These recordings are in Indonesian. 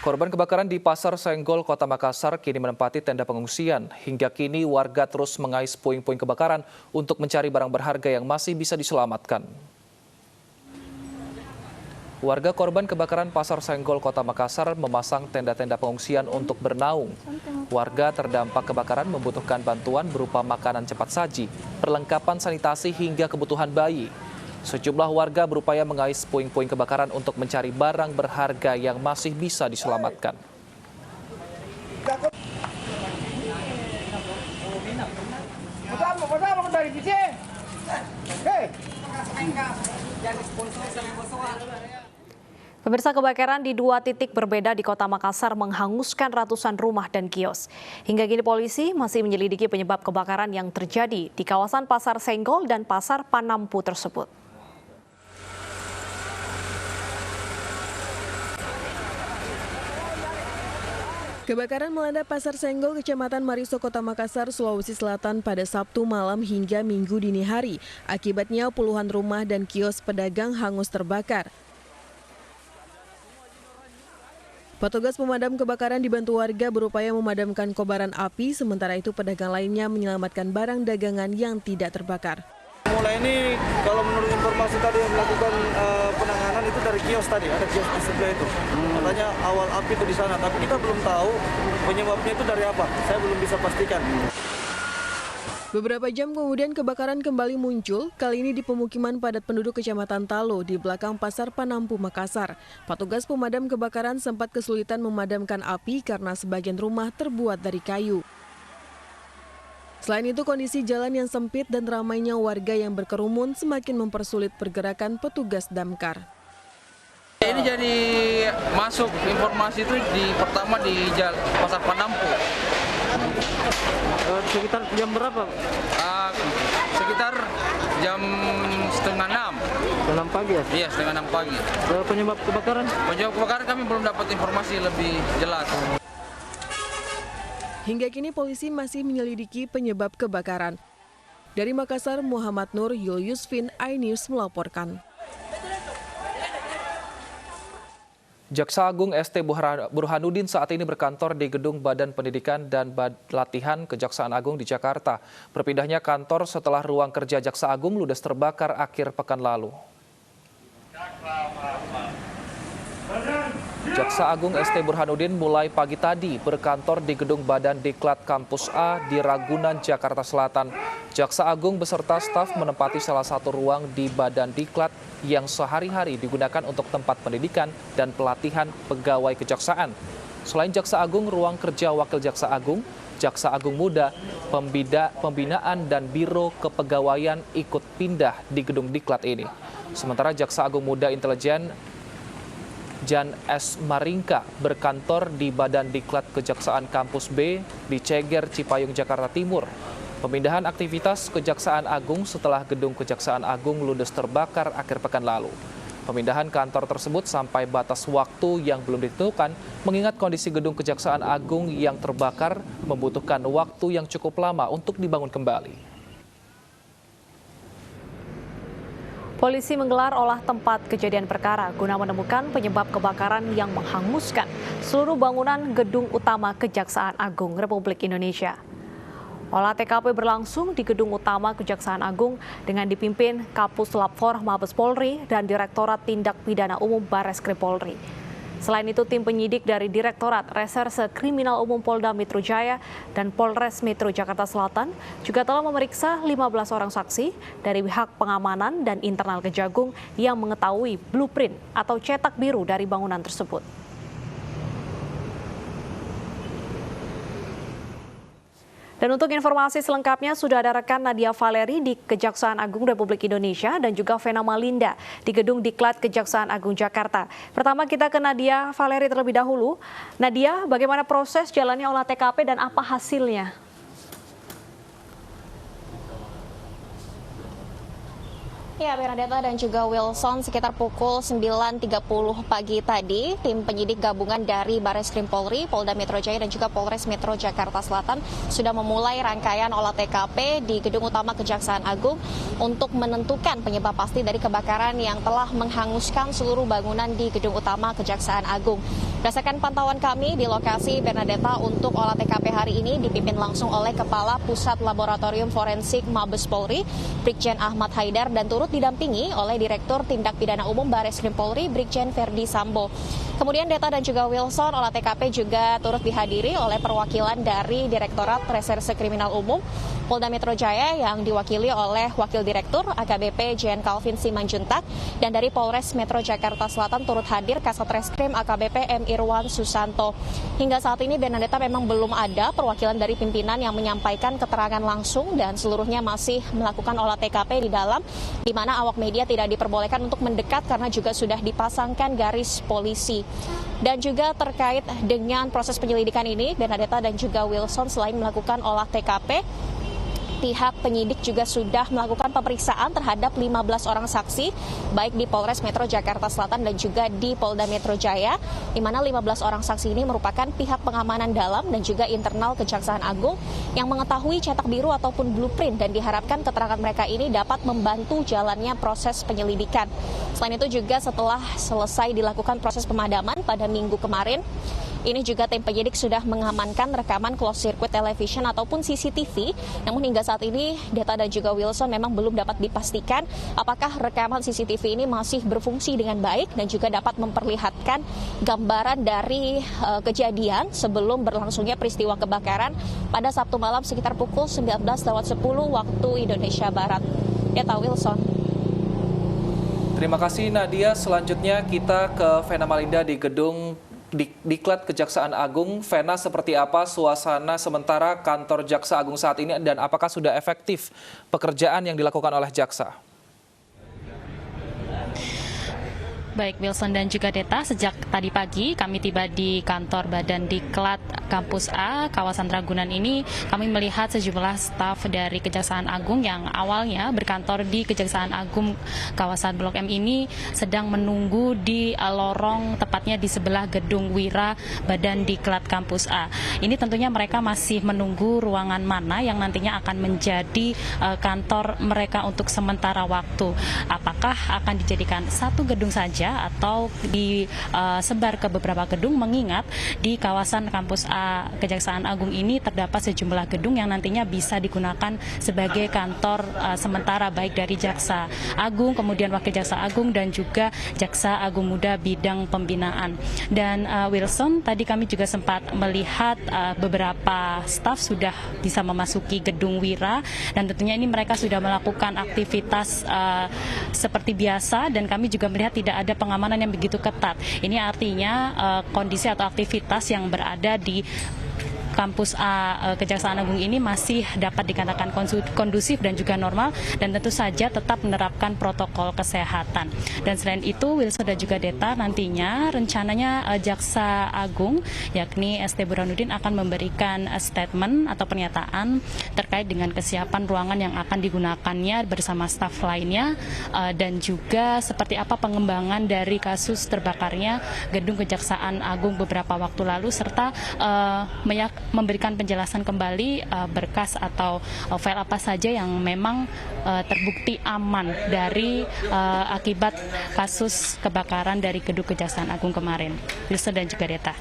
Korban kebakaran di Pasar Senggol, Kota Makassar kini menempati tenda pengungsian. Hingga kini warga terus mengais puing-puing kebakaran untuk mencari barang berharga yang masih bisa diselamatkan. Warga korban kebakaran Pasar Senggol, Kota Makassar memasang tenda-tenda pengungsian untuk bernaung. Warga terdampak kebakaran membutuhkan bantuan berupa makanan cepat saji, perlengkapan sanitasi hingga kebutuhan bayi. Sejumlah warga berupaya mengais puing-puing kebakaran untuk mencari barang berharga yang masih bisa diselamatkan. Pemirsa, kebakaran di 2 titik berbeda di Kota Makassar menghanguskan ratusan rumah dan kios. Hingga kini polisi masih menyelidiki penyebab kebakaran yang terjadi di kawasan Pasar Senggol dan Pasar Panampu tersebut. Kebakaran melanda Pasar Senggol, Kecamatan Mariso, Kota Makassar, Sulawesi Selatan pada Sabtu malam hingga Minggu dini hari. Akibatnya puluhan rumah dan kios pedagang hangus terbakar. Petugas pemadam kebakaran dibantu warga berupaya memadamkan kobaran api, sementara itu pedagang lainnya menyelamatkan barang dagangan yang tidak terbakar. Mulai ini kalau menurut informasi tadi yang melakukan penanganan itu dari kios tadi, ada kios di sebelah itu. Katanya awal api itu di sana, tapi kita belum tahu penyebabnya itu dari apa. Saya belum bisa pastikan. Beberapa jam kemudian kebakaran kembali muncul, kali ini di pemukiman padat penduduk Kecamatan Talo di belakang Pasar Panampu, Makassar. Petugas pemadam kebakaran sempat kesulitan memadamkan api karena sebagian rumah terbuat dari kayu. Selain itu, kondisi jalan yang sempit dan ramainya warga yang berkerumun semakin mempersulit pergerakan petugas damkar. Ini jadi masuk informasi itu pertama di Pasar Panampu. Sekitar jam berapa? Sekitar jam setengah 6. 6 pagi ya? Iya, setengah 6 pagi. Penyebab kebakaran? Penyebab kebakaran kami belum dapat informasi lebih jelas. Hingga kini polisi masih menyelidiki penyebab kebakaran. Dari Makassar, Muhammad Nur Yulyusvin, iNews melaporkan. Jaksa Agung ST Burhanuddin saat ini berkantor di Gedung Badan Pendidikan dan Latihan Kejaksaan Agung di Jakarta. Berpindahnya kantor setelah ruang kerja Jaksa Agung ludes terbakar akhir pekan lalu. Jaksa Agung ST Burhanuddin mulai pagi tadi berkantor di Gedung Badan Diklat Kampus A di Ragunan, Jakarta Selatan. Jaksa Agung beserta staf menempati salah satu ruang di Badan Diklat yang sehari-hari digunakan untuk tempat pendidikan dan pelatihan pegawai kejaksaan. Selain Jaksa Agung, ruang kerja Wakil Jaksa Agung Muda, Pembinaan dan Biro Kepegawaian ikut pindah di Gedung Diklat ini. Sementara Jaksa Agung Muda Intelijen Jan S. Maringka berkantor di Badan Diklat Kejaksaan Kampus B di Ceger, Cipayung, Jakarta Timur. Pemindahan aktivitas Kejaksaan Agung setelah Gedung Kejaksaan Agung ludes terbakar akhir pekan lalu. Pemindahan kantor tersebut sampai batas waktu yang belum ditentukan mengingat kondisi Gedung Kejaksaan Agung yang terbakar membutuhkan waktu yang cukup lama untuk dibangun kembali. Polisi menggelar olah tempat kejadian perkara guna menemukan penyebab kebakaran yang menghanguskan seluruh bangunan Gedung Utama Kejaksaan Agung Republik Indonesia. Olah TKP berlangsung di Gedung Utama Kejaksaan Agung dengan dipimpin Kapus Lapfor Mabes Polri dan Direktorat Tindak Pidana Umum Bareskrim Polri. Selain itu, tim penyidik dari Direktorat Reserse Kriminal Umum Polda Metro Jaya dan Polres Metro Jakarta Selatan juga telah memeriksa 15 orang saksi dari pihak pengamanan dan internal Kejagung yang mengetahui blueprint atau cetak biru dari bangunan tersebut. Dan untuk informasi selengkapnya sudah ada rekan Nadia Valeri di Kejaksaan Agung Republik Indonesia dan juga Vena Malinda di Gedung Diklat Kejaksaan Agung Jakarta. Pertama kita ke Nadia Valeri terlebih dahulu. Nadia, bagaimana proses jalannya olah TKP dan apa hasilnya? Ya, Bernadetta dan juga Wilson, sekitar pukul 9.30 pagi tadi, tim penyidik gabungan dari Bareskrim Polri, Polda Metro Jaya dan juga Polres Metro Jakarta Selatan sudah memulai rangkaian olah TKP di Gedung Utama Kejaksaan Agung untuk menentukan penyebab pasti dari kebakaran yang telah menghanguskan seluruh bangunan di Gedung Utama Kejaksaan Agung. Berdasarkan pantauan kami di lokasi, Bernadetta, untuk olah TKP hari ini dipimpin langsung oleh Kepala Pusat Laboratorium Forensik Mabes Polri, Brigjen Ahmad Haidar, dan turut didampingi oleh Direktur Tindak Pidana Umum Bareskrim Polri, Brigjen Ferdi Sambo. Kemudian Deta dan juga Wilson, olah TKP juga turut dihadiri oleh perwakilan dari Direktorat Reserse Kriminal Umum Polda Metro Jaya yang diwakili oleh Wakil Direktur AKBP Jen Calvin Simanjuntak, dan dari Polres Metro Jakarta Selatan turut hadir Kasat Reskrim AKBP M. Irwan Susanto. Hingga saat ini Bernadetta memang belum ada perwakilan dari pimpinan yang menyampaikan keterangan langsung dan seluruhnya masih melakukan olah TKP di dalam, di mana awak media tidak diperbolehkan untuk mendekat karena juga sudah dipasangkan garis polisi. Dan juga terkait dengan proses penyelidikan ini, Bernadetta dan juga Wilson selain melakukan olah TKP, pihak penyidik juga sudah melakukan pemeriksaan terhadap 15 orang saksi, baik di Polres Metro Jakarta Selatan dan juga di Polda Metro Jaya, di mana 15 orang saksi ini merupakan pihak pengamanan dalam dan juga internal Kejaksaan Agung yang mengetahui cetak biru ataupun blueprint, dan diharapkan keterangan mereka ini dapat membantu jalannya proses penyelidikan. Selain itu juga setelah selesai dilakukan proses pemadaman pada Minggu kemarin, ini juga tim penyidik sudah mengamankan rekaman closed circuit television ataupun CCTV. Namun hingga saat ini Deta dan juga Wilson memang belum dapat dipastikan apakah rekaman CCTV ini masih berfungsi dengan baik dan juga dapat memperlihatkan gambaran dari kejadian sebelum berlangsungnya peristiwa kebakaran pada Sabtu malam sekitar pukul 19.10 waktu Indonesia Barat. Deta, Wilson. Terima kasih Nadia. Selanjutnya kita ke Vena Malinda di gedung Diklat Kejaksaan Agung. Vena, seperti apa suasana sementara kantor Jaksa Agung saat ini dan apakah sudah efektif pekerjaan yang dilakukan oleh jaksa? Baik Wilson dan juga Deta, sejak tadi pagi kami tiba di kantor Badan Diklat Kampus A, kawasan Ragunan ini. Kami melihat sejumlah staf dari Kejaksaan Agung yang awalnya berkantor di Kejaksaan Agung kawasan Blok M ini sedang menunggu di lorong, tepatnya di sebelah gedung Wira Badan Diklat Kampus A. Ini tentunya mereka masih menunggu ruangan mana yang nantinya akan menjadi kantor mereka untuk sementara waktu. Apakah akan dijadikan satu gedung saja atau disebar ke beberapa gedung, mengingat di kawasan Kampus A Kejaksaan Agung ini terdapat sejumlah gedung yang nantinya bisa digunakan sebagai kantor sementara, baik dari Jaksa Agung, kemudian Wakil Jaksa Agung, dan juga Jaksa Agung Muda bidang pembinaan. Dan Wilson, tadi kami juga sempat melihat beberapa staf sudah bisa memasuki gedung Wira, dan tentunya ini mereka sudah melakukan aktivitas seperti biasa, dan kami juga melihat tidak ada pengamanan yang begitu ketat. Ini artinya kondisi atau aktivitas yang berada di Kampus A Kejaksaan Agung ini masih dapat dikatakan kondusif dan juga normal, dan tentu saja tetap menerapkan protokol kesehatan. Dan selain itu, Wilson dan juga Deta, nantinya rencananya Jaksa Agung yakni ST Burhanuddin akan memberikan statement atau pernyataan terkait dengan kesiapan ruangan yang akan digunakannya bersama staf lainnya, dan juga seperti apa pengembangan dari kasus terbakarnya gedung Kejaksaan Agung beberapa waktu lalu, serta memberikan penjelasan kembali berkas atau file apa saja yang memang terbukti aman dari akibat kasus kebakaran dari gedung Kejaksaan Agung kemarin. Wilson dan juga Deta.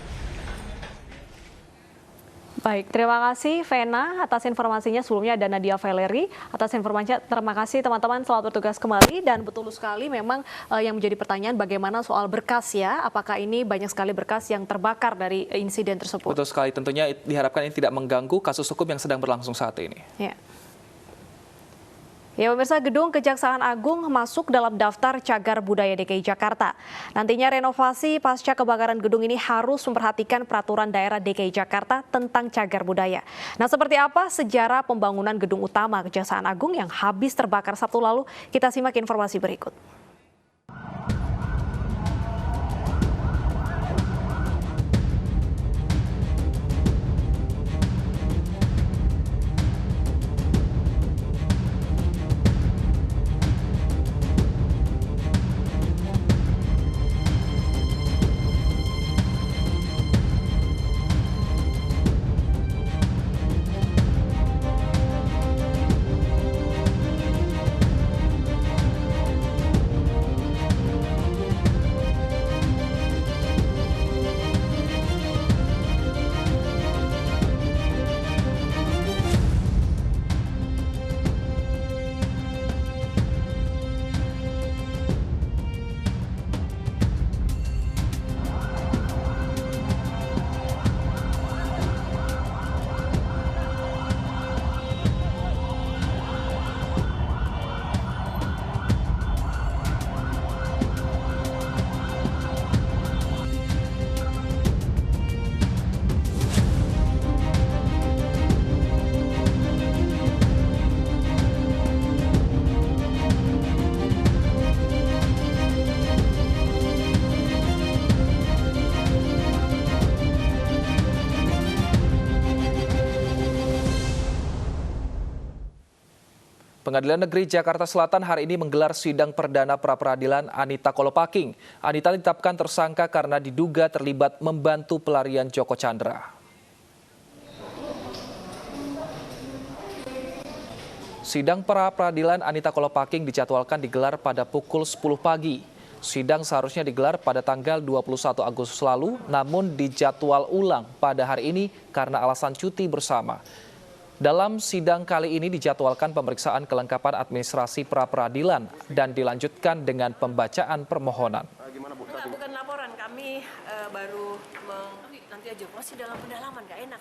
Baik, terima kasih Vena atas informasinya. Sebelumnya ada Nadia Valeri atas informasinya. Terima kasih teman-teman, selamat bertugas kembali. Dan betul sekali memang yang menjadi pertanyaan bagaimana soal berkas ya. Apakah ini banyak sekali berkas yang terbakar dari insiden tersebut? Betul sekali, tentunya diharapkan ini tidak mengganggu kasus hukum yang sedang berlangsung saat ini. Ya. Ya pemirsa, gedung Kejaksaan Agung masuk dalam daftar cagar budaya DKI Jakarta. Nantinya renovasi pasca kebakaran gedung ini harus memperhatikan peraturan daerah DKI Jakarta tentang cagar budaya. Nah, seperti apa sejarah pembangunan gedung utama Kejaksaan Agung yang habis terbakar Sabtu lalu? Kita simak informasi berikut. Pengadilan Negeri Jakarta Selatan hari ini menggelar sidang perdana pra-peradilan Anita Kolopaking. Anita ditetapkan tersangka karena diduga terlibat membantu pelarian Joko Chandra. Sidang pra-peradilan Anita Kolopaking dijadwalkan digelar pada pukul 10 pagi. Sidang seharusnya digelar pada tanggal 21 Agustus lalu, namun dijadwal ulang pada hari ini karena alasan cuti bersama. Dalam sidang kali ini dijadwalkan pemeriksaan kelengkapan administrasi pra-peradilan dan dilanjutkan dengan pembacaan permohonan. Bukan laporan, kami baru nanti aja masih dalam pendalaman, gak enak.